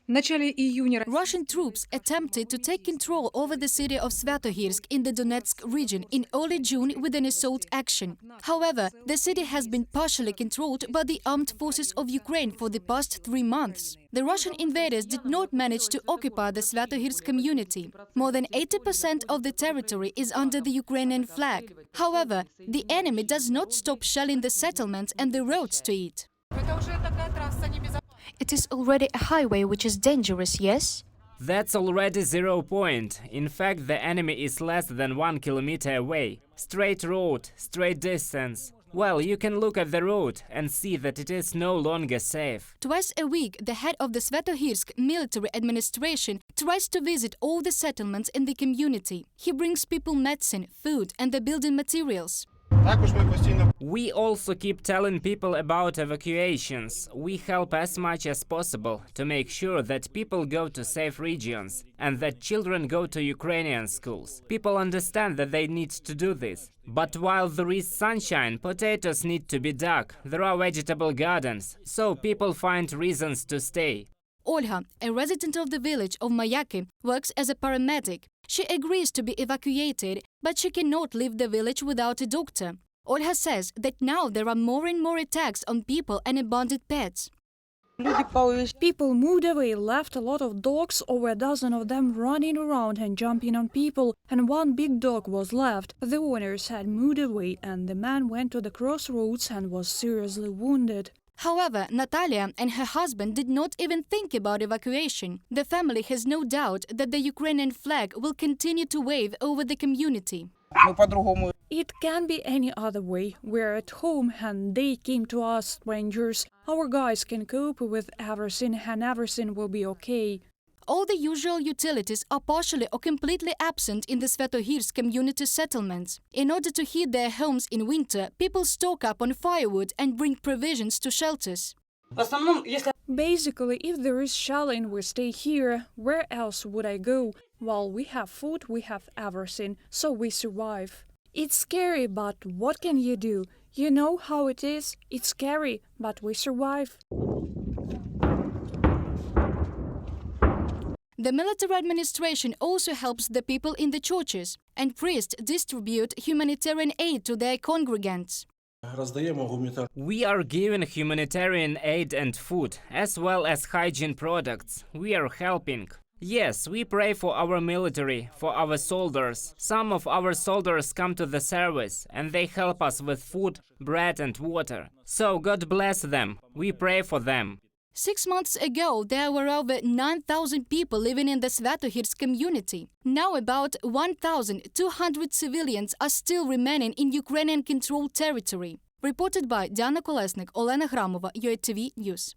Russian troops attempted to take control over the city of Sviatohirsk in the Donetsk region in early June with an assault action. However, the city has been partially controlled by the armed forces of Ukraine for the past 3 months. The Russian invaders did not manage to occupy the Sviatohirsk community. More than 80% of the territory is under the Ukrainian flag. However, the enemy does not stop shelling the settlements and the roads to it. It is already a highway which is dangerous, yes? That's already 0 point. In fact, the enemy is less than 1 kilometer away. Straight road, straight distance. Well, you can look at the road and see that it is no longer safe. Twice a week, the head of the Sviatohirsk military administration tries to visit all the settlements in the community. He brings people medicine, food and the building materials. We also keep telling people about evacuations. We help as much as possible to make sure that people go to safe regions and that children go to Ukrainian schools. People understand that they need to do this. But while there is sunshine, potatoes need to be dug. There are vegetable gardens, so people find reasons to stay. Olga, a resident of the village of Mayaki, works as a paramedic. She agrees to be evacuated, but she cannot leave the village without a doctor. Olga says that now there are more and more attacks on people and abandoned pets. People moved away, left a lot of dogs, over a dozen of them running around and jumping on people, and one big dog was left. The owners had moved away and the man went to the crossroads and was seriously wounded. However, Natalia and her husband did not even think about evacuation. The family has no doubt that the Ukrainian flag will continue to wave over the community. It can't be any other way. We're at home and they came to us, strangers. Our guys can cope with everything and everything will be okay. All the usual utilities are partially or completely absent in the Sviatohirsk community settlements. In order to heat their homes in winter, people stock up on firewood and bring provisions to shelters. Basically, if there is shelling, we stay here. Where else would I go? Well, we have food, we have everything, so we survive. It's scary, but what can you do? You know how it is. It's scary, but we survive. The military administration also helps the people in the churches, and priests distribute humanitarian aid to their congregants. We are giving humanitarian aid and food, as well as hygiene products. We are helping. Yes, we pray for our military, for our soldiers. Some of our soldiers come to the service, and they help us with food, bread and water. So God bless them. We pray for them. 6 months ago, there were over 9,000 people living in the Sviatohirsk community. Now about 1,200 civilians are still remaining in Ukrainian-controlled territory. Reported by Diana Kolesnik, Olen Hramova, UATV News.